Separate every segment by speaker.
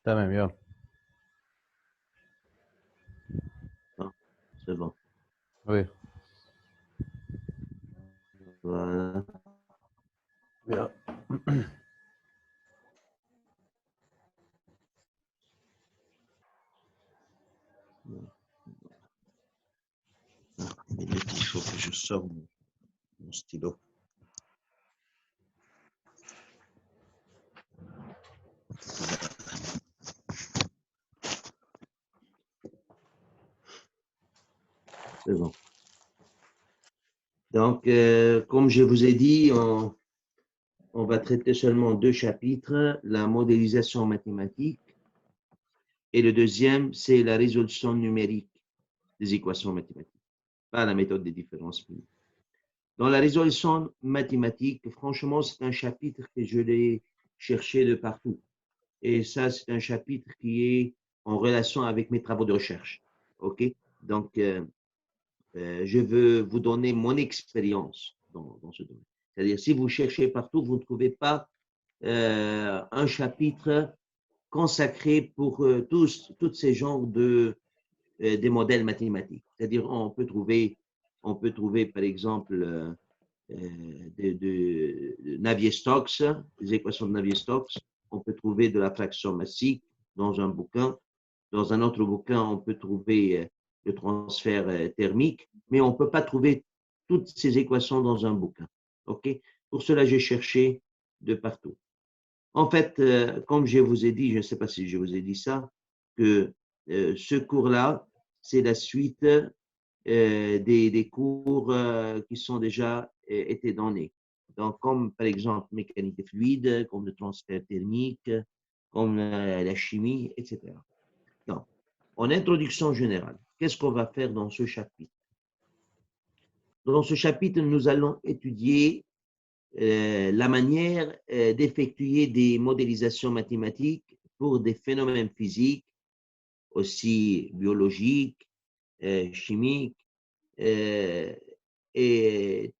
Speaker 1: تمام يلا.
Speaker 2: Ah, c'est bon.
Speaker 1: Oui.
Speaker 2: Voilà.
Speaker 1: Bien.
Speaker 2: Il faut que je sorte mon stylo. C'est bon. Donc, comme je vous ai dit, on va traiter seulement deux chapitres, la modélisation mathématique et le deuxième, c'est la résolution numérique des équations mathématiques, pas la méthode des différences finies. Dans la résolution mathématique, franchement, c'est un chapitre que je l'ai cherché de partout. Et ça, c'est un chapitre qui est en relation avec mes travaux de recherche. OK? Donc, je veux vous donner mon expérience dans ce domaine. C'est-à-dire, si vous cherchez partout, vous ne trouvez pas un chapitre consacré pour tous ces genres des modèles mathématiques. C'est-à-dire, on peut trouver par exemple, de Navier-Stokes, les équations de Navier-Stokes. On peut trouver de la fraction massique dans un bouquin. Dans un autre bouquin, on peut trouver le transfert thermique, mais on ne peut pas trouver toutes ces équations dans un bouquin. OK? Pour cela, j'ai cherché de partout. En fait, comme je vous ai dit, je ne sais pas si je vous ai dit ça, que ce cours-là, c'est la suite des cours qui sont déjà été donnés. Donc, comme par exemple mécanique des fluides, comme le transfert thermique, comme la chimie, etc. Donc, en introduction générale, qu'est-ce qu'on va faire dans ce chapitre? Dans ce chapitre, nous allons étudier la manière d'effectuer des modélisations mathématiques pour des phénomènes physiques, aussi biologiques, chimiques et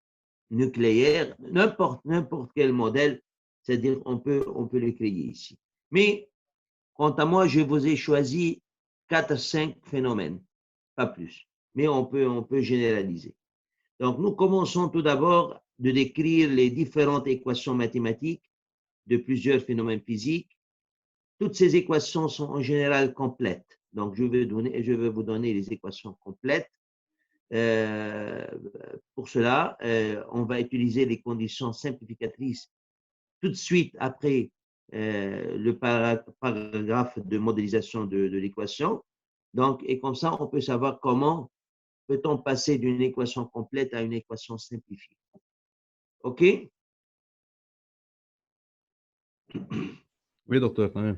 Speaker 2: nucléaires, n'importe quel modèle, c'est-à-dire on peut le créer ici. Mais quant à moi, je vous ai choisi 4 à 5 phénomènes, pas plus, mais on peut généraliser. Donc, nous commençons tout d'abord de décrire les différentes équations mathématiques de plusieurs phénomènes physiques. Toutes ces équations sont en général complètes. Donc, je vais vous donner les équations complètes. Pour cela, on va utiliser les conditions simplificatrices tout de suite après le paragraphe de modélisation de l'équation. Donc, et comme ça, on peut savoir comment peut-on passer d'une équation complète à une équation simplifiée. OK?
Speaker 1: Oui, docteur, تمام.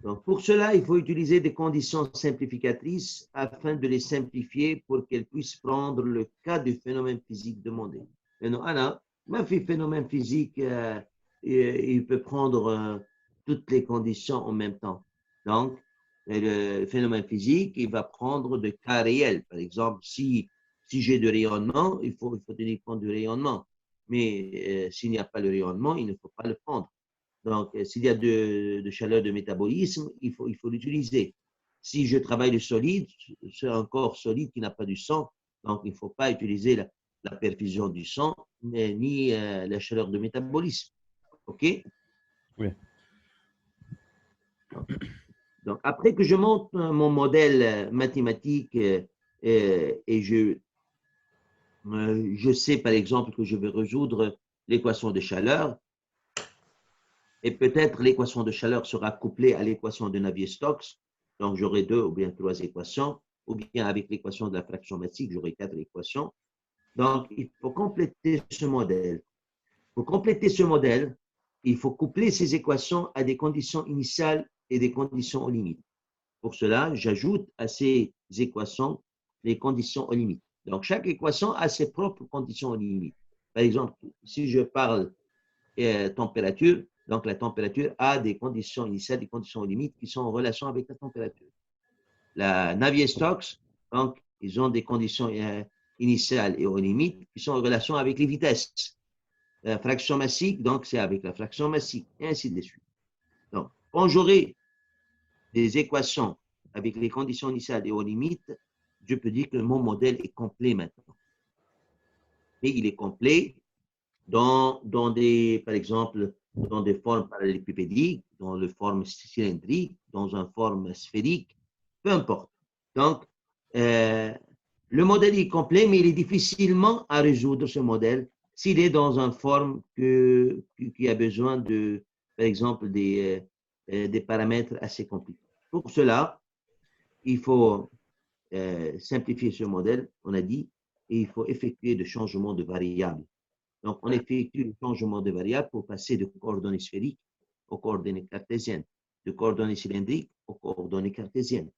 Speaker 2: Donc, pour cela, il faut utiliser des conditions simplificatrices afin de les simplifier pour qu'elles puissent prendre le cas du phénomène physique demandé. Maintenant, Anna, ma fille phénomène physique, il peut prendre toutes les conditions en même temps. Donc, le phénomène physique, il va prendre de cas réels. Par exemple, si j'ai du rayonnement, il faut tenir compte du rayonnement. Mais s'il n'y a pas de rayonnement, il ne faut pas le prendre. Donc, s'il y a de chaleur de métabolisme, il faut l'utiliser. Si je travaille le solide, c'est un corps solide qui n'a pas du sang, donc il ne faut pas utiliser la perfusion du sang ni la chaleur de métabolisme. OK?
Speaker 1: Oui.
Speaker 2: Donc, après que je monte mon modèle mathématique et je sais par exemple que je vais résoudre l'équation de chaleur, et peut-être l'équation de chaleur sera couplée à l'équation de Navier-Stokes. Donc, j'aurai 2 ou bien 3 équations, ou bien avec l'équation de la fraction massique, j'aurai 4 équations. Donc, il faut compléter ce modèle. Pour compléter ce modèle, il faut coupler ces équations à des conditions initiales et des conditions aux limites. Pour cela, j'ajoute à ces équations les conditions aux limites. Donc, chaque équation a ses propres conditions aux limites. Par exemple, si je parle température, donc la température a des conditions initiales, des conditions limites qui sont en relation avec la température. La Navier-Stokes, donc, ils ont des conditions initiales et aux limites qui sont en relation avec les vitesses. La fraction massique, donc, c'est avec la fraction massique, et ainsi de suite. Donc, quand j'aurai des équations avec les conditions initiales et aux limites, je peux dire que mon modèle est complet maintenant. Et il est complet dans des, par exemple, dans des formes parallélépipédiques, dans des formes cylindriques, dans une forme sphérique, peu importe. Donc, le modèle est complet, mais il est difficilement à résoudre ce modèle s'il est dans une forme qui a besoin de, par exemple, des paramètres assez compliqués. Pour cela, il faut simplifier ce modèle, on a dit, et il faut effectuer des changements de variables. Donc, on effectue le changement de variables pour passer de coordonnées sphériques aux coordonnées cartésiennes, de coordonnées cylindriques aux coordonnées cartésiennes.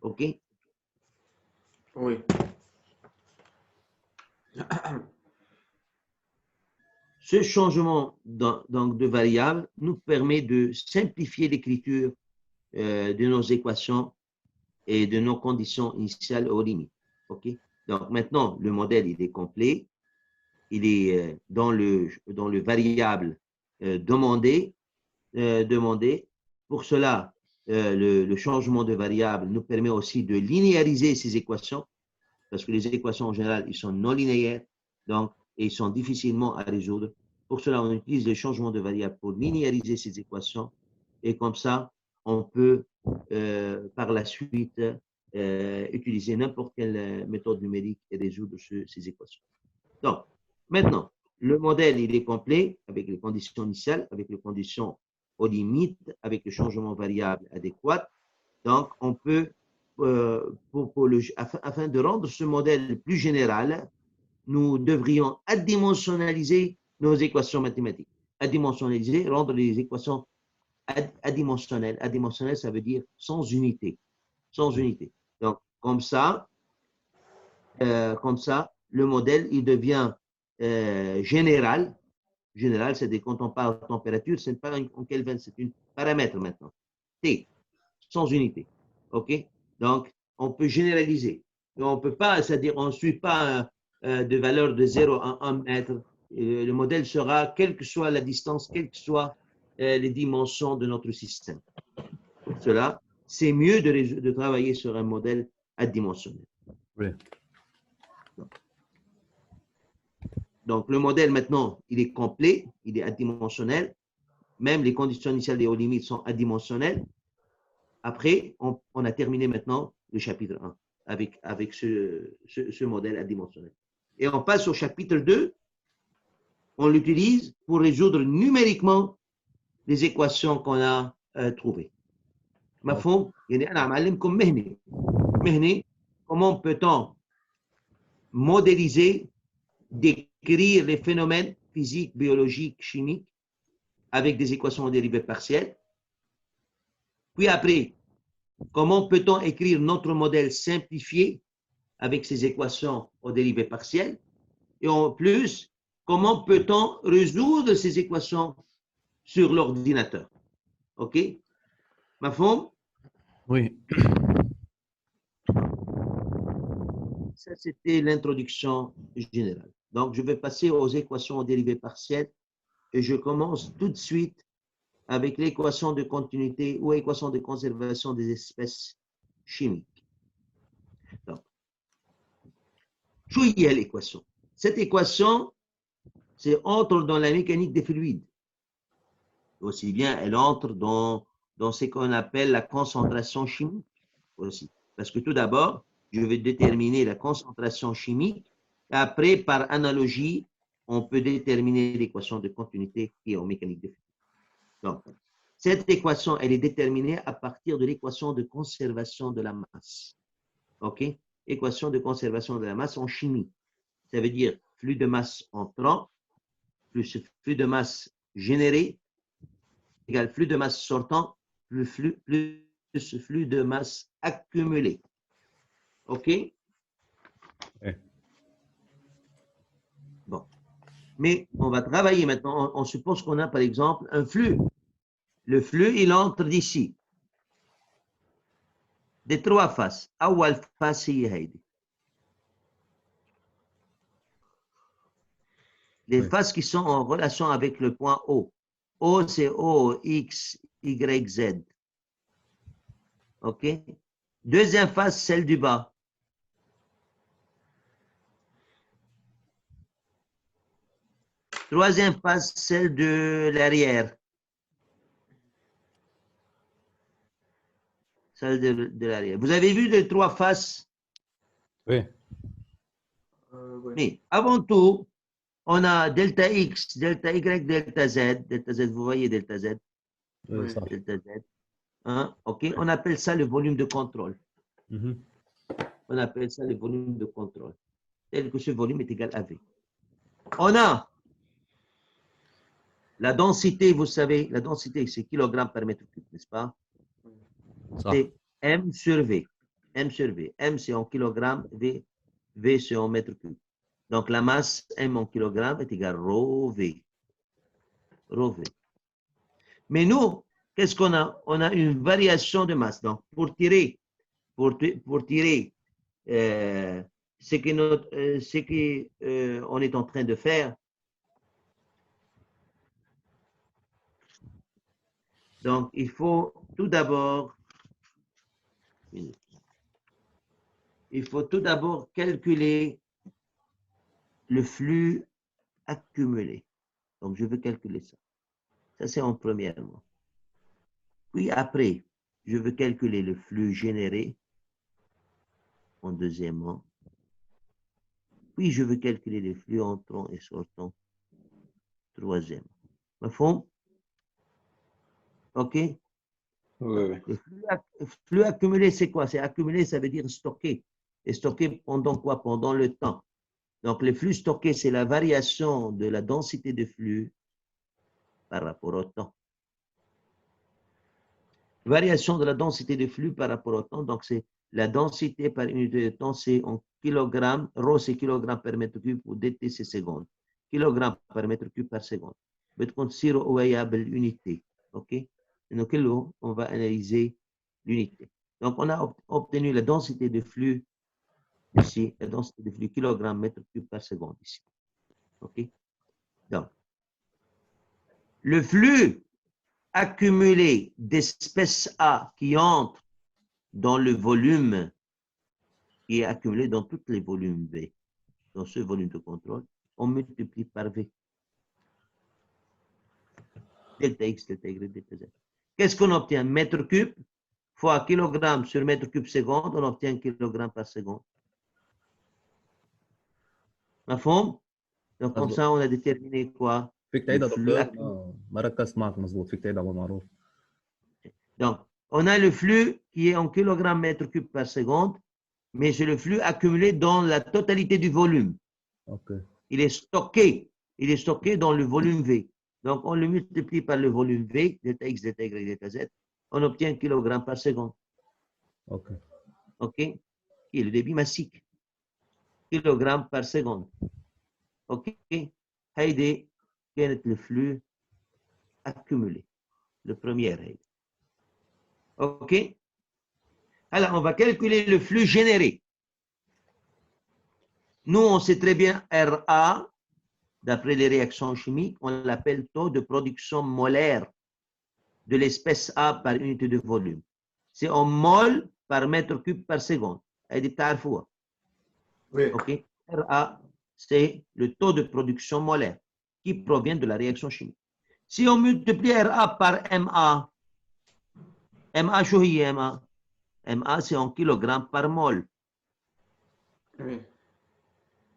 Speaker 2: OK?
Speaker 3: Oui.
Speaker 2: Ce changement donc, de variables nous permet de simplifier l'écriture de nos équations et de nos conditions initiales aux limites. OK? Donc, maintenant, le modèle, il est complet. Il est dans le variable demandé. Pour cela, le changement de variable nous permet aussi de linéariser ces équations, parce que les équations en général, ils sont non linéaires, donc, et ils sont difficilement à résoudre. Pour cela, on utilise le changement de variable pour linéariser ces équations, et comme ça, on peut par la suite utiliser n'importe quelle méthode numérique et résoudre ces équations. Donc, maintenant, le modèle, il est complet avec les conditions initiales, avec les conditions aux limites, avec le changement variable adéquat. Donc, on peut, afin de rendre ce modèle plus général, nous devrions adimensionnaliser nos équations mathématiques. Adimensionnaliser, rendre les équations adimensionnelles. Adimensionnelles, ça veut dire sans unité. Sans unité. Donc, comme ça, le modèle, il devient général. Général, c'est quand on parle de température, ce n'est pas en Kelvin, c'est un paramètre maintenant. T, sans unité. OK? Donc, on peut généraliser. On ne peut pas, c'est-à-dire, on ne suit pas de valeur de 0 à 1 mètre. Le modèle sera, quelle que soit la distance, quelles que soient les dimensions de notre système. Pour cela, c'est mieux de travailler sur un modèle adimensionnel.
Speaker 1: Oui.
Speaker 2: Donc, le modèle, maintenant, il est complet, il est adimensionnel. Même les conditions initiales et aux limites sont adimensionnelles. Après, on a terminé maintenant le chapitre 1 avec ce modèle adimensionnel. Et on passe au chapitre 2. On l'utilise pour résoudre numériquement les équations qu'on a trouvées. مفهوم؟ يعني أنا عم أعلمكم مهنة. Comment peut-on modéliser, décrire les phénomènes physiques, biologiques, chimiques avec des équations en dérivées partielles. Puis après, comment peut-on écrire notre modèle simplifié avec ces équations aux dérivées partielles? Et en plus, comment peut-on résoudre ces équations sur l'ordinateur? OK? Mafhum?
Speaker 1: Oui.
Speaker 2: Ça, c'était l'introduction générale. Donc, je vais passer aux équations aux dérivées partielles et je commence tout de suite avec l'équation de continuité ou équation de conservation des espèces chimiques. Donc, quelle est l'équation? Cette équation, c'est entre dans la mécanique des fluides. Aussi bien, elle entre dans ce qu'on appelle la concentration chimique aussi. Parce que tout d'abord, je vais déterminer la concentration chimique. Et après, par analogie, on peut déterminer l'équation de continuité qui est en mécanique des fluides. Donc, cette équation, elle est déterminée à partir de l'équation de conservation de la masse. OK? Équation de conservation de la masse en chimie. Ça veut dire flux de masse entrant plus flux de masse généré égale flux de masse sortant plus flux de masse accumulé. OK?
Speaker 1: Oui.
Speaker 2: Bon. Mais on va travailler maintenant. On suppose qu'on a, par exemple, un flux. Le flux, il entre d'ici. Des trois faces. أول face هي هيدي. Les
Speaker 1: Oui.
Speaker 2: faces qui sont en relation avec le point O. O, c'est O, X, Y, Z. OK? Deuxième phase, celle du bas. Troisième phase, celle de l'arrière. Celle de l'arrière. Vous avez vu les trois faces?
Speaker 1: Oui.
Speaker 3: Oui.
Speaker 2: Mais avant tout, on a delta X, delta Y, delta Z. Delta Z, vous voyez delta Z.
Speaker 3: Oui.
Speaker 1: Ça.
Speaker 2: Delta Z. Hein? OK? On appelle ça le volume de contrôle.
Speaker 1: Mhm.
Speaker 2: On appelle ça le volume de contrôle. Tel que ce volume est égal à V. On a la densité, vous savez, la densité, c'est kg par mètre cube, n'est-ce pas?
Speaker 1: Ça.
Speaker 2: C'est M sur V. M sur V. M, c'est en kilogrammes, V, c'est en mètre cube. Donc, la masse M en kilogrammes est égale rho V. Rho V. Mais nous, qu'est-ce qu'on a? On a une variation de masse. Donc, pour tirer ce qu'on est en train de faire, donc il faut tout d'abord calculer le flux accumulé. Donc, je veux calculer ça. Ça, c'est en premièrement. Puis après, je veux calculer le flux généré en deuxièmement. Puis, je veux calculer les flux entrant et sortant troisième. Mafhum? OK?
Speaker 1: Oui, oui.
Speaker 2: Le flux accumulé, c'est quoi? C'est accumulé, ça veut dire stocké. Et stocké pendant quoi? Pendant le temps. Donc, le flux stocké, c'est la variation de la densité de flux par rapport au temps. Variation de la densité de flux par rapport au temps. Donc, c'est la densité par unité de temps, c'est en kilogrammes. Rho, c'est kilogramme par mètre cube ou dt, c'est seconde. Kilogramme par mètre cube par seconde. بتكون تصير قوية بالunité. OK? Donc, on va analyser l'unité. Donc, on a obtenu la densité de flux ici, la densité de flux kilogramme mètre cube par seconde ici. OK? Donc, le flux accumulé d'espèce A qui entre dans le volume qui est accumulé dans tous les volumes V, dans ce volume de contrôle, on multiplie par V. Delta X, delta Y, delta Z. Qu'est-ce qu'on obtient? Mètre cube fois kilogramme sur mètre cube seconde, on obtient kilogramme par seconde. Ma forme? Donc, comme ça, on a déterminé quoi?
Speaker 1: فيك
Speaker 2: Le
Speaker 1: تعيدها
Speaker 2: flux
Speaker 1: دكتور؟
Speaker 2: accumulé.
Speaker 1: ما ركزت معك مظبوط. فيك تعيدها بالمعروف.
Speaker 2: Donc, on a le flux qui est en kilogrammes mètre cube par seconde, mais c'est le flux accumulé dans la totalité du volume.
Speaker 1: OK.
Speaker 2: Il est stocké dans le volume V. Donc, on le multiplie par le volume V, delta X, delta Y, delta Z, on obtient kilogramme par seconde.
Speaker 1: OK.
Speaker 2: OK? Qui est le débit massique. Kilogramme par seconde. OK? Heide, quel est le flux accumulé? Le premier Heide. OK? Alors, on va calculer le flux généré. Nous, on sait très bien RA, d'après les réactions chimiques, on l'appelle taux de production molaire de l'espèce A par unité de volume. C'est en mol par mètre cube par seconde.
Speaker 3: Oui.
Speaker 2: OK? RA, c'est le taux de production molaire qui provient de la réaction chimique. Si on multiplie RA par MA, MA, شو هي MA? MA, c'est en kilogrammes par mol.
Speaker 3: Oui.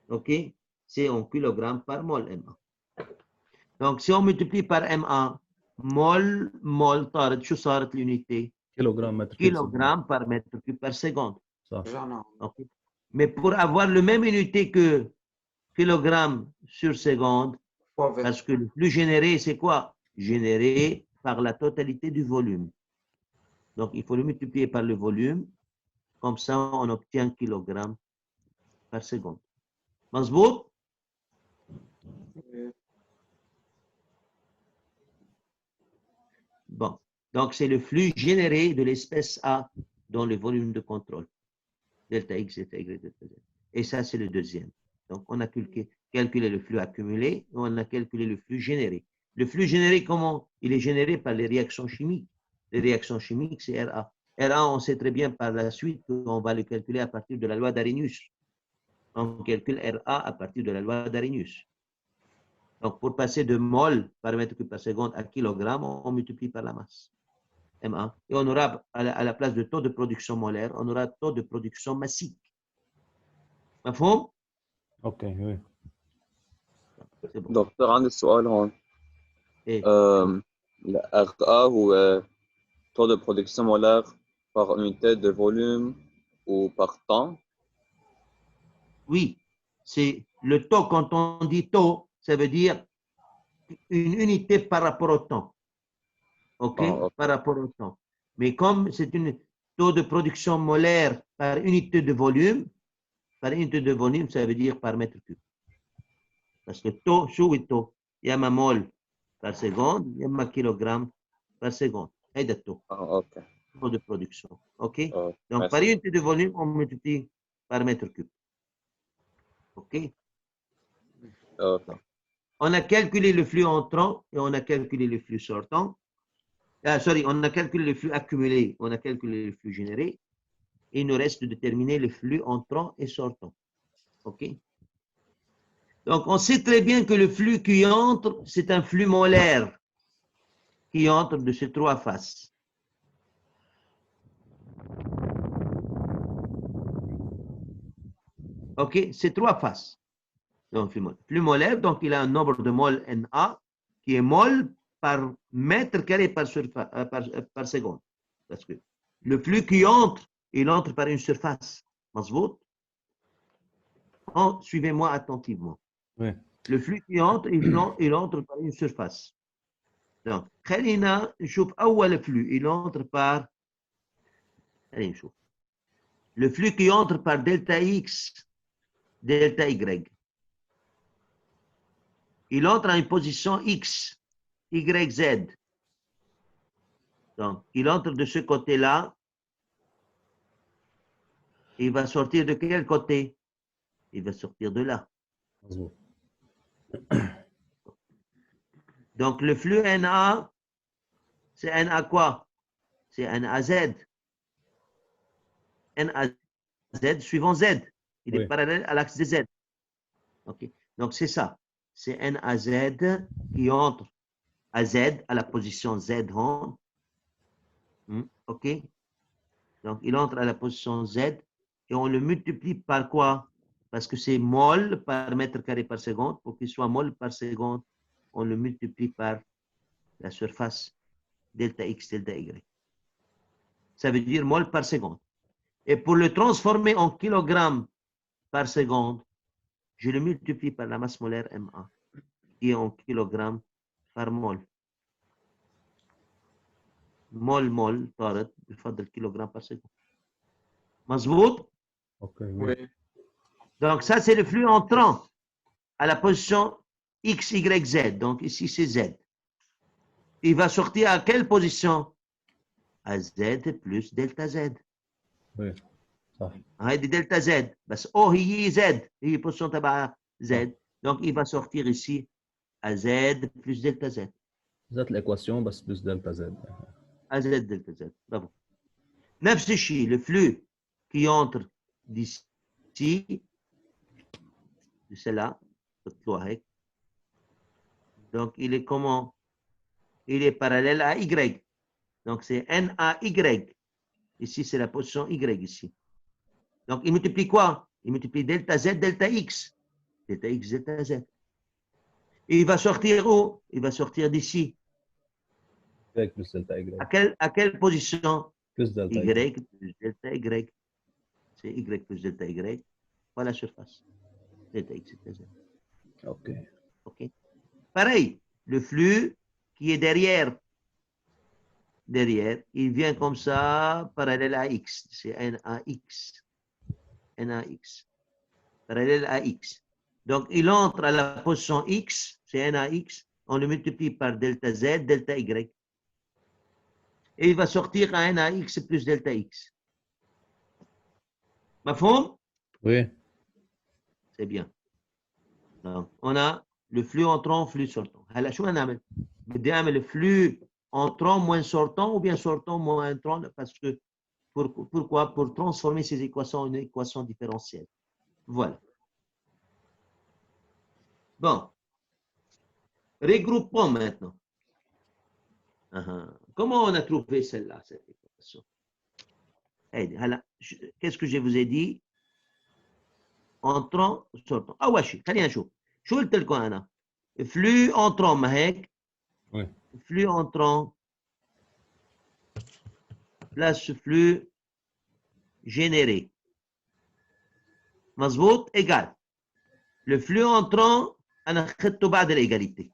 Speaker 2: OK? C'est en kilogrammes par mol, MA. Donc, si on multiplie par MA, mol, طارت شو صارت l'unité?
Speaker 1: كيلوغرام متر كيوب
Speaker 2: Kilogramme par mètre cube par seconde.
Speaker 1: صح.
Speaker 2: Okay. Mais pour avoir le même unité que kilogramme sur seconde, parce que le flux généré, c'est quoi? Généré par la totalité du volume. Donc, il faut le multiplier par le volume. Comme ça, on obtient kilogramme par seconde. مظبوط? Bon. Donc, c'est le flux généré de l'espèce A dans le volume de contrôle. Delta X, delta Y, delta Z. Et ça, c'est le deuxième. Donc, on a calculé le flux accumulé et on a calculé le flux généré. Le flux généré, comment? Il est généré par les réactions chimiques. Les réactions chimiques, c'est RA. RA, on sait très bien par la suite qu'on va le calculer à partir de la loi d'Arrhenius. On calcule RA à partir de la loi d'Arrhenius. Donc, pour passer de mol par mètre cube par seconde à kilogramme, on multiplie par la masse. MA. Et on aura, à la place de taux de production molaire, on aura taux de production massique. مفهوم؟
Speaker 1: اوكي وي
Speaker 2: C'est bon.
Speaker 4: دكتور عندي سؤال هون.
Speaker 2: إيه.
Speaker 4: Le RA هو taux de production molaire par unité de volume ou par temps?
Speaker 2: Oui, c'est le taux. Quand on dit taux, ça veut dire une unité par rapport au temps. OK?
Speaker 4: Ah, ok.
Speaker 2: Par rapport au temps. Mais comme c'est un taux de production molaire par unité de volume, ça veut dire par mètre cube. Parce que taux, شو التو؟ يا اما mol par seconde, يا اما kilogramme par seconde. هيدا التو.
Speaker 4: Ah, ok.
Speaker 2: Taux de production. OK?
Speaker 4: Oh,
Speaker 2: Donc,
Speaker 4: merci.
Speaker 2: par unité de volume, on multiplie par mètre cube. OK?
Speaker 4: Ok.
Speaker 2: On a calculé le flux entrant et on a calculé le flux sortant. On a calculé le flux accumulé, on a calculé le flux généré. Il nous reste de déterminer le flux entrant et sortant. OK? Donc, on sait très bien que le flux qui entre, c'est un flux molaire qui entre de ces trois faces. OK? Ces trois faces. Donc, flux molaire, donc il a un nombre de mol Na qui est mol par mètre carré par seconde. Parce que le flux qui entre, il entre par une surface. مظبوط? Suivez-moi attentivement.
Speaker 1: Oui.
Speaker 2: Le flux qui entre, il entre par une surface. Donc, خلينا نشوف أول flux, il entre par. خلينا نشوف. Le flux qui entre par delta X, delta Y. Il entre à une position X, Y, Z. Donc, il entre de ce côté-là. Il va sortir de quel côté? Il va sortir de là.
Speaker 1: مظبوط.
Speaker 2: Donc, le flux NA, c'est NA quoi? C'est NAZ. NAZ suivant Z. Il
Speaker 1: Oui.
Speaker 2: est parallèle à l'axe de Z. OK. Donc, c'est ça. C'est NAZ qui entre à Z, à la position Z. OK. Donc, il entre à la position Z et on le multiplie par quoi? Parce que c'est mol par mètre carré par seconde. Pour qu'il soit mol par seconde, on le multiplie par la surface delta X, delta Y. Ça veut dire mol par seconde. Et pour le transformer en kilogrammes par seconde, je le multiplie par la masse molaire MA, qui est en kilogrammes par mol. مول طارت بفضل kilogramme par seconde. مظبوط؟
Speaker 1: اوكي وي.
Speaker 3: Oui.
Speaker 2: Donc ça, c'est le flux entrant à la position X, Y, Z. Donc ici, c'est Z. Il va sortir à quelle position? À Z plus delta Z.
Speaker 1: وي صح.
Speaker 2: هيدي دلتا Z. بس O هي Z. هي position تبع Z. Donc il va sortir ici à Z plus delta Z.
Speaker 1: ذات الايكواسيون بس بلس دلتا زد.
Speaker 2: À Z delta Z. Bravo. نفس الشيء, le flux qui entre d'ici, de celle-là, donc il est comment? Il est parallèle à Y. Donc c'est NAY. Ici, c'est la position Y ici. Donc il multiplie quoi? Il multiplie delta Z, delta X. Delta X, delta Z. Et il va sortir où? Il va sortir d'ici.
Speaker 1: Y plus delta Y.
Speaker 2: À quelle position?
Speaker 1: Plus delta Y.
Speaker 2: Y plus delta Y. C'est Y plus delta Y. Voilà la surface. Delta X, delta Z.
Speaker 1: اوكي.
Speaker 2: OK? Pareil, le flux qui est derrière, il vient comme ça, parallèle à X. C'est NAX. NAX. Parallèle à X. Donc, il entre à la position X, c'est NAX. On le multiplie par delta Z, delta Y. Et il va sortir à NAX plus delta X. مفهوم?
Speaker 1: وي.
Speaker 2: C'est bien. Donc, on a le flux entrant, flux sortant. هلا شو هنعمل؟ بدي أعمل flux entrant moins sortant ou bien sortant moins entrant parce que pourquoi? Pour transformer ces équations en une équation différentielle. Voilà. Bon. Regroupons maintenant. Comment on a trouvé celle-là, cette équation? Qu'est-ce que je vous ai dit? Entrant, sortant. واشي خلينا نشوف. شو قلت لكم أنا؟ flux entrant ما هيك؟
Speaker 1: Oui.
Speaker 2: Flux entrant plus flux généré. مظبوط égal. Le flux entrant أنا أخذته بعد الإيجاليتي.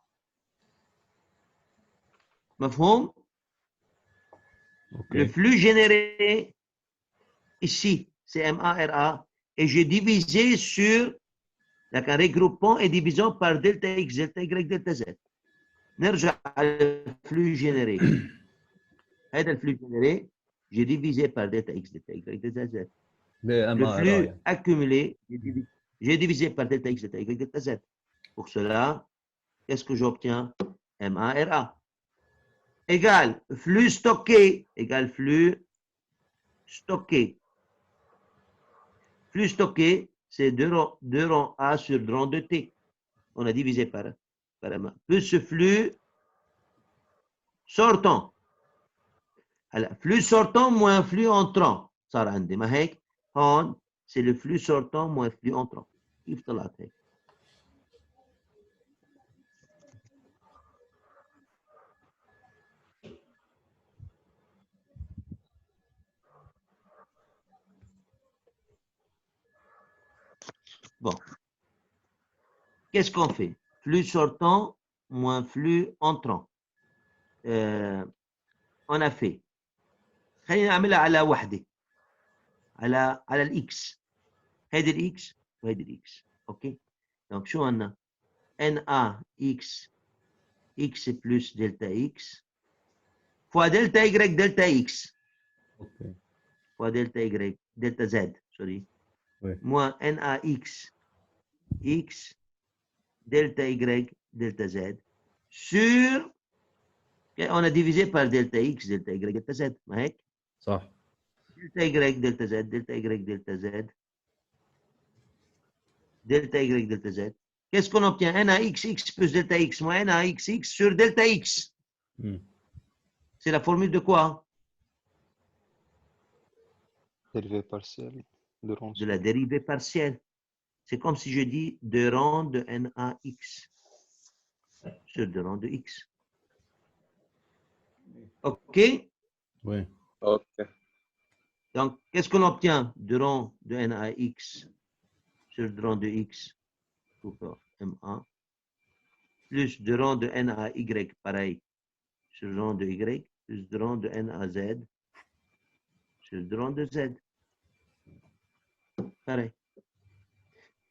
Speaker 2: مفهوم؟
Speaker 1: Okay.
Speaker 2: Le flux généré ici, c'est MARA, et j'ai divisé sur un regroupant et division par delta X, delta Y, delta Z. نرجع على الفلux généré. هذا الفلux généré, j'ai divisé par delta X, delta Y, delta Z. Le flux accumulé, j'ai divisé par delta X, delta Y, delta Z. Pour cela, qu'est-ce que j'obtiens? MARA. Égal flux stocké, égal flux stocké. Flux stocké, c'est 2 rangs A sur 2 rangs de T. On a divisé par MA. Plus ce flux sortant. Alors, flux sortant moins flux entrant. صار عندي ما هيك؟ هون c'est le flux sortant moins flux entrant. كيف طلعت هيك؟ Bon. Qu'est-ce qu'on fait? Flux sortant moins flux entrant. On a fait. خلينا نعملها على وحدة. على الإكس. هيدي الإكس وهيدي الإكس. أوكي؟ Donc شو عندنا؟ NA X X plus delta X fois delta Y delta X.
Speaker 1: Okay.
Speaker 2: Fois delta Y delta Z. Sorry.
Speaker 1: Oui.
Speaker 2: Moins NAX X delta Y delta Z sur. On a divisé par delta X delta Y delta Z. ما هيك؟
Speaker 1: صح.
Speaker 2: delta Y delta Z delta Y delta Z delta Y delta Z. Qu'est-ce qu'on obtient? NAX X plus delta X moins NAX X sur delta X. C'est la formule de quoi?
Speaker 5: Dérivée partielle de rang.
Speaker 2: De la dérivée partielle. C'est comme si je dis de rang de NAX sur de rang de X. OK?
Speaker 1: Oui.
Speaker 4: OK.
Speaker 2: Donc, qu'est-ce qu'on obtient de rang de NAX sur de rang de X? MA plus de rang de NAY, pareil, sur le rang de Y, plus de rang de NAZ sur le rang de Z. Pareil.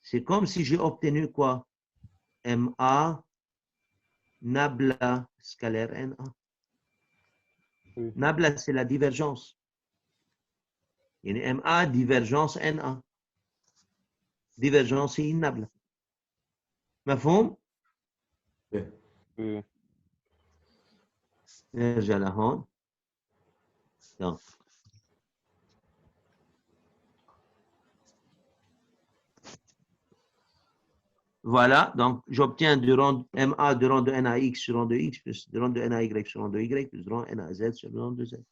Speaker 2: C'est comme si j'ai obtenu quoi? MA nabla scalaire NA.
Speaker 5: Oui.
Speaker 2: Nabla, c'est la divergence. Il y a MA divergence NA. Divergence هي النبلة. مفهوم؟
Speaker 5: Oui.
Speaker 2: نرجع لهون. Donc. Voilà, donc j'obtiens du rang MA du rang de NAX sur rang de X plus du rang de NAY sur rang de Y plus du rang NAZ sur le rang de Z.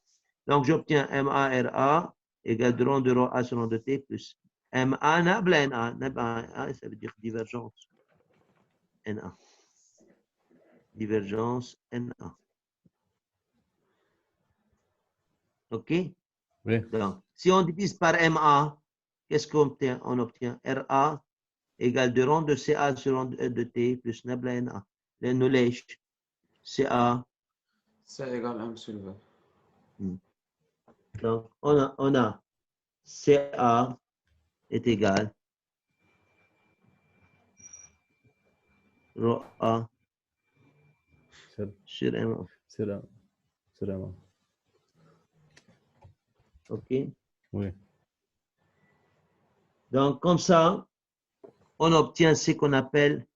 Speaker 2: Donc j'obtiens MARA égale du rang de rang A sur rang de T plus MA nabla NA. NA, ça veut dire divergence NA. Divergence NA. OK?
Speaker 1: Oui.
Speaker 2: Donc, si on divise par MA, qu'est-ce qu'on obtient? On obtient RA égale de rang de CA sur rang de T plus nabla NA. لأنه ليش؟ CA.
Speaker 3: C égale M sur V.
Speaker 2: Donc, on a CA est égal rho A sur MA.
Speaker 1: C'est là.
Speaker 2: OK?
Speaker 1: Oui.
Speaker 2: Donc, comme ça, on obtient ce qu'on appelle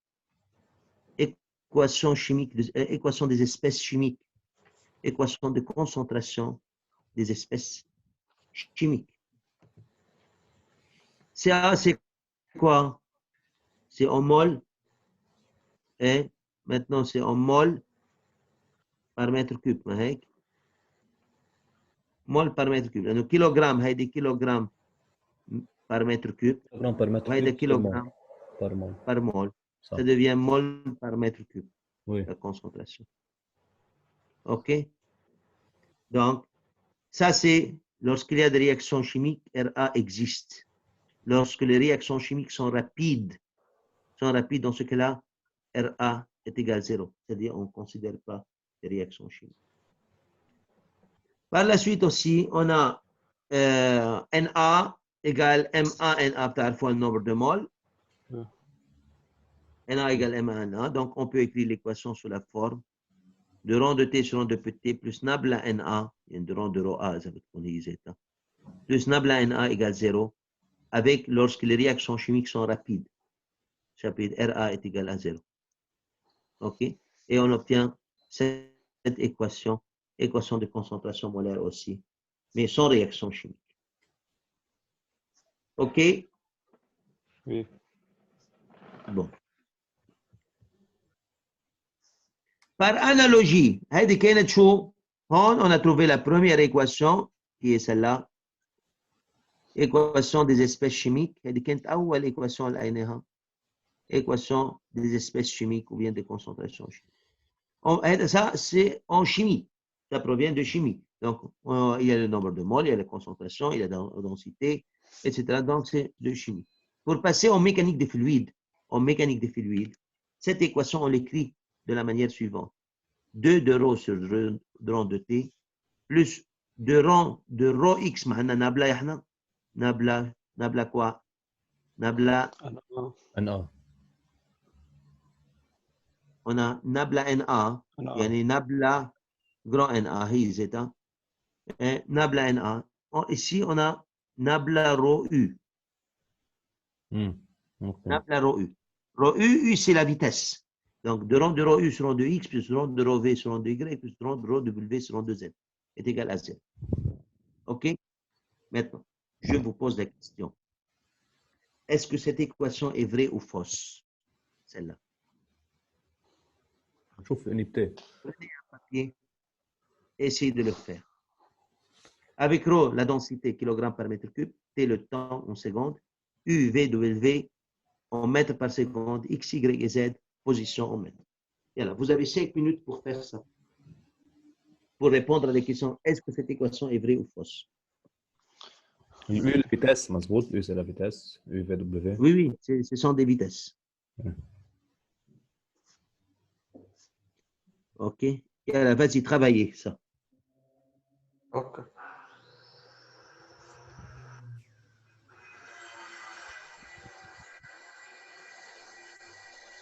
Speaker 2: équation chimique, équation des espèces chimiques, équation de concentration des espèces chimiques. CA, c'est quoi? C'est en mol. Et maintenant, c'est en mol par mètre cube. Mol par mètre cube. Le kilogramme, c'est des kilogrammes par mètre cube.
Speaker 1: Kilogramme par mètre
Speaker 2: Ouais, des
Speaker 1: cube, c'est mol.
Speaker 2: kilogrammes
Speaker 1: Par mol.
Speaker 2: par mol.
Speaker 1: Ça.
Speaker 2: Ça devient mol par mètre cube,
Speaker 1: Oui.
Speaker 2: la concentration. OK? Donc, ça, c'est lorsqu'il y a des réactions chimiques, Ra existe. Lorsque les réactions chimiques sont rapides, dans ce cas-là, Ra est égal à 0. C'est-à-dire on ne considère pas les réactions chimiques. Par la suite aussi, on a Na égale Ma Na par fois le nombre de moles. Na égale Ma Na. Donc, on peut écrire l'équation sous la forme de rond de T sur rond de petit t plus nabla Na, de rond de rho A, plus nabla Na égale 0, avec lorsque les réactions chimiques sont rapides. Chapitre Ra est égal à 0. OK? Et on obtient cette équation de concentration molaire aussi, mais sans réaction chimique. OK?
Speaker 5: Oui.
Speaker 2: Bon. Par analogie, on a trouvé la première équation, qui est celle-là, équation des espèces chimiques. L'équation équation des espèces chimiques ou bien des concentrations chimiques. Ça, c'est en chimie. Ça provient de chimie. Donc, il y a le nombre de moles, il y a la concentration, il y a la densité, etc. Donc, c'est de chimie. Pour passer en mécanique des fluides, cette équation, on l'écrit de la manière suivante. 2 de rho sur rho de t plus 2 de rho x, nabla quoi? Nabla,
Speaker 1: Na.
Speaker 2: on a nabla na, يعني nabla grand na, هي zeta. Nabla na. Ici, on a nabla rho u.
Speaker 1: Okay.
Speaker 2: Nabla rho u. Rho u, c'est la vitesse. Donc, de rond de rho u sur rond de x plus rond de rho v sur rond de y plus rond de rho w sur rond de z est égal à 0. OK? Maintenant, je vous pose la question. Est-ce que cette équation est vraie ou fausse? Celle-là.
Speaker 1: نشوف unité.
Speaker 2: Prenez un papier et essayez de le faire. Avec ρ, la densité kilogramme par mètre cube, T, le temps en secondes, U, V, W, en mètres par seconde, X, Y et Z, position en mètres. Voilà, vous avez 5 minutes pour faire ça. Pour répondre à la question, est-ce que cette équation est vraie ou fausse?
Speaker 1: U la vitesse مظبوط. U c'est la vitesse. U V W.
Speaker 2: Oui, oui, ce sont des vitesses. OK. Et alors, vas-y, travaillez ça.
Speaker 3: Ok.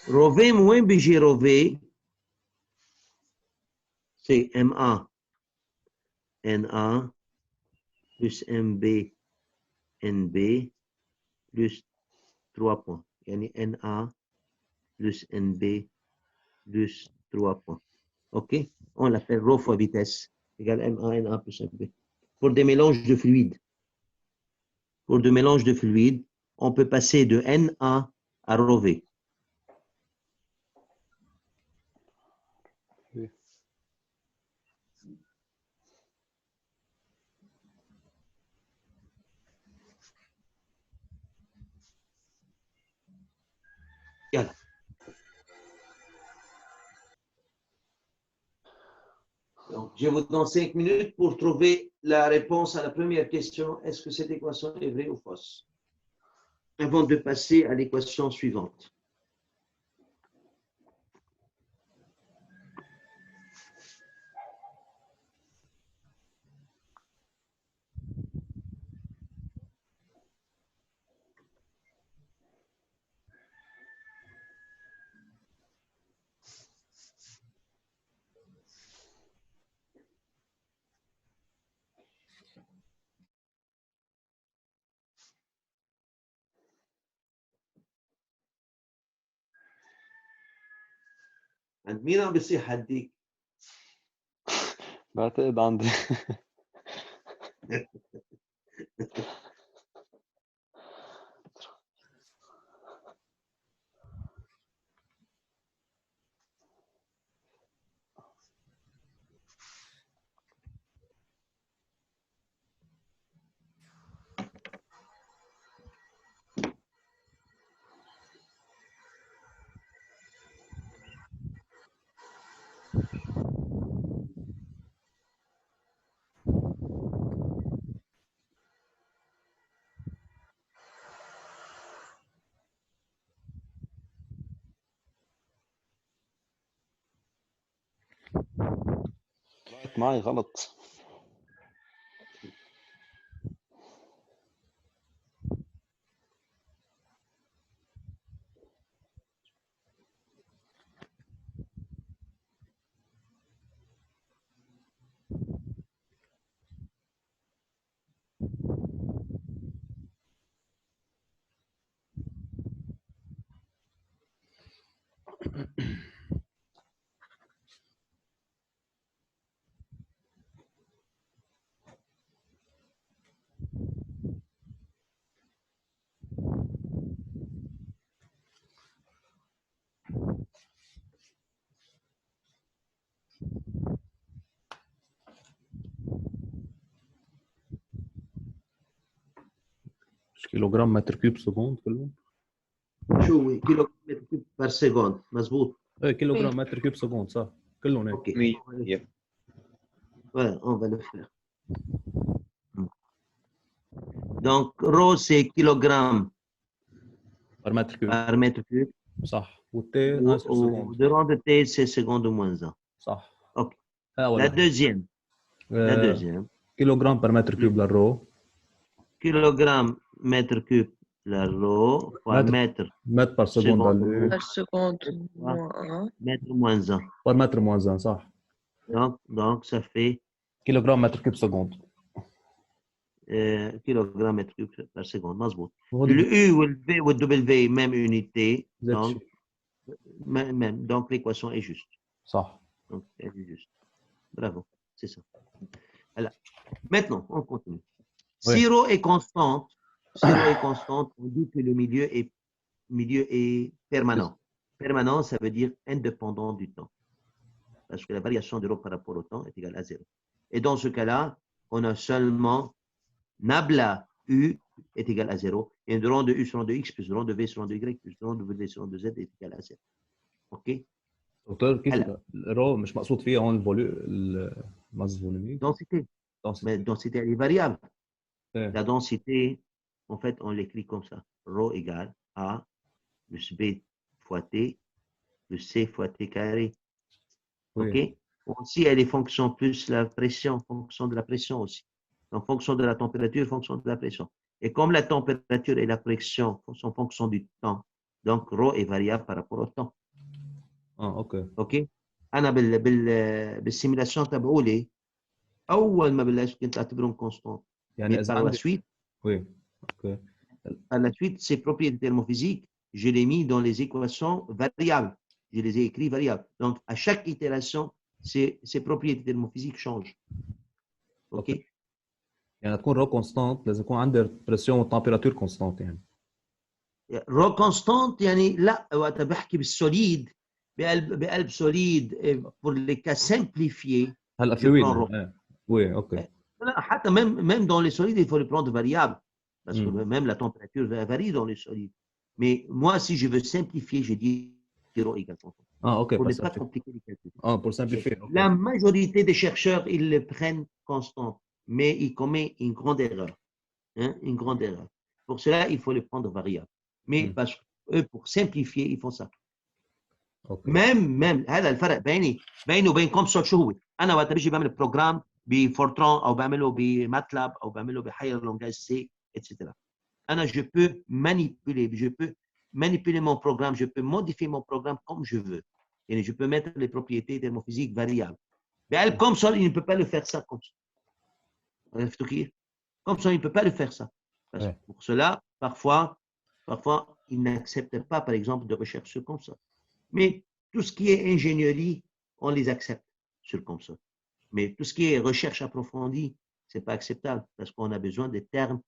Speaker 2: Rho V moins BG rho V, c'est MA, NA, plus MB, NB, plus 3 points. Yani NA, plus NB, plus 3 points. OK? On l'appelle rho fois vitesse, égale MA, NA plus MB. Pour des mélanges de fluides, on peut passer de NA à rho V.
Speaker 5: Oui.
Speaker 2: Voilà. Donc, je vous donne 5 minutes pour trouver la réponse à la première question. Est-ce que cette équation est vraie ou fausse? Avant de passer à l'équation suivante. عند مين عم بيصيح هديك؟
Speaker 5: بعتقد عندي. طلعت معي غلط.
Speaker 1: كيلوغرام متر كيوب سكوند كله.
Speaker 2: شو هو؟ كيلو متر كيوب بار سكوند، مظبوط.
Speaker 1: ايه كيلوغرام متر كيوب سكوند صح كلهم هيك.
Speaker 2: اوكي.
Speaker 4: 100.
Speaker 2: Voilà, on va le faire. Donc, rho, c'est kilogramme
Speaker 1: بار متر كيوب
Speaker 2: par mètre cube.
Speaker 1: صح. والتي
Speaker 2: Ou,
Speaker 1: ناقص
Speaker 2: ou
Speaker 1: سكوند
Speaker 2: de rang de T, c'est seconde moins 1.
Speaker 1: صح.
Speaker 2: Ok.
Speaker 1: أول
Speaker 2: La
Speaker 1: واحدة.
Speaker 2: deuxième. La deuxième.
Speaker 1: كيلوغرام بار متر كيوب للرو.
Speaker 2: Kilogramme mètre cube la rho fois
Speaker 1: Mètre.
Speaker 2: mètre
Speaker 1: متر بار سكوند
Speaker 2: seconde
Speaker 1: للو.
Speaker 6: Par seconde moins 1.
Speaker 2: mètre moins 1.
Speaker 1: بار متر موان 1 صح.
Speaker 2: Donc, ça fait
Speaker 1: كيلوغرام متر كيوب سكوند.
Speaker 2: kilogramme mètre cube par seconde. مظبوط.
Speaker 1: وهون
Speaker 2: Le U ou le V ou le W, même unité.
Speaker 1: زيت
Speaker 2: Donc,
Speaker 1: شيء.
Speaker 2: même. Donc, l'équation est juste.
Speaker 1: صح.
Speaker 2: Donc, elle est juste. Bravo. C'est ça. Voilà. Maintenant, on continue.
Speaker 1: Oui.
Speaker 2: Si rho est constante, on dit que le milieu est permanent. Permanent, ça veut dire indépendant du temps. Parce que la variation de rho par rapport au temps est égale à 0. Et dans ce cas-là, on a seulement nabla U est égal à 0. Et le rang de U sur rang de X plus le rang de V sur rang de Y plus le rang de V sur rang de Z est égal à 0. OK?
Speaker 1: دكتور كيف
Speaker 2: هلا.
Speaker 1: الرو مش مقصود فيها هون الماس فوليميك؟
Speaker 2: Densité. Mais densité, elle est variable.
Speaker 1: إيه.
Speaker 2: La densité, en fait, on l'écrit comme ça. Rho égale A plus B fois T plus C fois T carré.
Speaker 1: Oui.
Speaker 2: OK? Aussi, elle est fonction plus la pression, fonction de la pression aussi. Donc, fonction de la température, fonction de la pression. Et comme la température et la pression sont fonction du temps, donc rho est variable par rapport au temps.
Speaker 1: اوكي.
Speaker 2: OK؟ أنا بالسيميلاسيون تبعولي أول ما بلشت كنت أعتبرهم كونستانت.
Speaker 1: يعني
Speaker 2: Et
Speaker 1: اذا
Speaker 2: par la
Speaker 1: عندي
Speaker 2: suite,
Speaker 1: وي اوكي.
Speaker 2: par la suite, ces propriétés thermophysiques, je les ai mis dans les équations variables. Je les ai écrits variables. Donc, à chaque itération, ces propriétés thermophysiques changent. OK?
Speaker 1: أوكي. يعني تكون رو كونستانت لازم يكون عندي بريسيون والتمبيراتور كونستانت يعني.
Speaker 2: رو كونستانت يعني لا وقت بحكي بالسوليد بقلب سوليد pour les cas simplifiés.
Speaker 1: هلا
Speaker 2: Je
Speaker 1: فلويد
Speaker 2: prends rho.
Speaker 1: يعني. وي اوكي.
Speaker 2: لا، حتى même dans les solides, il faut les prendre variables. Parce que
Speaker 1: Mm.
Speaker 2: même la température varie dans les solides. Mais moi, si je veux simplifier, je dis rho égale constant.
Speaker 1: اوكي
Speaker 2: Pour ne
Speaker 1: بس
Speaker 2: pas compliquer les calculs.
Speaker 1: pour simplifier.
Speaker 2: La majorité des chercheurs, ils le prennent constant, mais ils commettent une grande erreur. Hein, une grande erreur. Pour cela, il faut le prendre variable. Mais parce que eux, pour simplifier, ils font ça.
Speaker 1: اوكي.
Speaker 2: même هذا الفرق بيني وبين كومسول شو هو؟ انا وقت بيجي بعمل بروجرام بفورتران او بعمله بماتلاب او بعمله بحير لونجاج سي etc. انا je peux manipuler mon programme, je peux modifier mon programme comme je veux. Et je peux mettre les propriétés thermophysiques variables. بقلب كومسول il ne peut pas le faire ça comme ça. عرفتوا كيف؟ كومسول il ne peut pas le faire ça. Parce que pour cela, parfois, il n'accepte pas, par exemple, de recherche comme ça. Mais tout ce qui est ingénierie, on les accepte sur le console. Mais tout ce qui est recherche approfondie, ce n'est pas acceptable parce qu'on a besoin des termes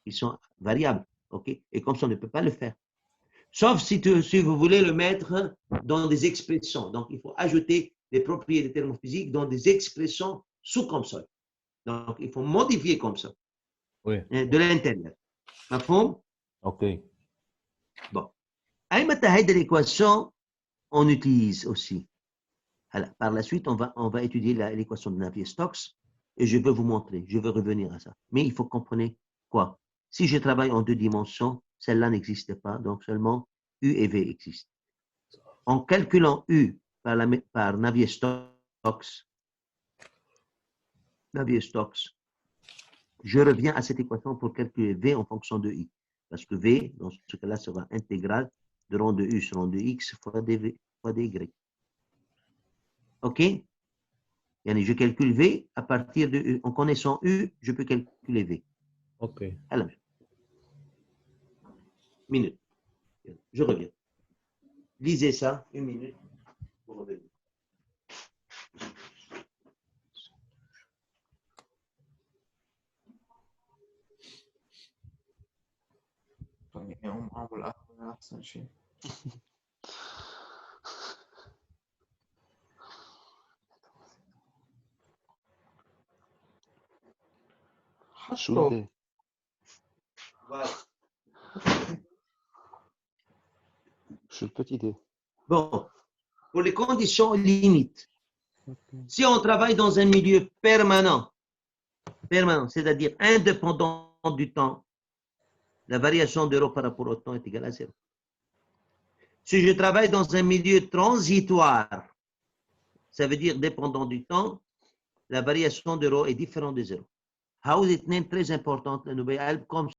Speaker 2: qui sont variables. Okay? Et comme ça, on ne peut pas le faire. Sauf si vous voulez le mettre dans des expressions. Donc, il faut ajouter des propriétés thermophysiques dans des expressions sous console. Donc, il faut modifier comme ça,
Speaker 1: Oui.
Speaker 2: de l'intérieur. مفهوم؟
Speaker 1: OK.
Speaker 2: Bon. أي متى هيدي l'équation on utilise aussi. Alors, par la suite, on va étudier l'équation de Navier-Stokes et je vais vous montrer, je vais revenir à ça. Mais il faut comprendre quoi? Si je travaille en 2 dimensions, celle-là n'existe pas, donc seulement U et V existent. En calculant U par Navier-Stokes, je reviens à cette équation pour calculer V en fonction de I. Parce que V, dans ce cas-là, sera intégrale de rond de U sur rond de X fois dV fois dy. OK? Yani, je calcule V à partir de U. En connaissant U, je peux calculer V.
Speaker 1: OK.
Speaker 2: Alors, minute. Je reviens. Lisez ça, 1 minute. Pour revenir.
Speaker 3: يقوم عامل قهوة أحسن شيء.
Speaker 5: شو
Speaker 3: حطه
Speaker 5: بدي؟
Speaker 2: Voilà.
Speaker 5: شو البتي دي؟
Speaker 2: Bon, pour les conditions limites, si on travaille dans un milieu permanent, c'est-à-dire indépendant du temps, la variation de rho par rapport au temps est égale à 0. Si je travaille dans un milieu transitoire, ça veut dire dépendant du temps, la variation de rho est différente de 0. هاو الاثنين très importantes, comme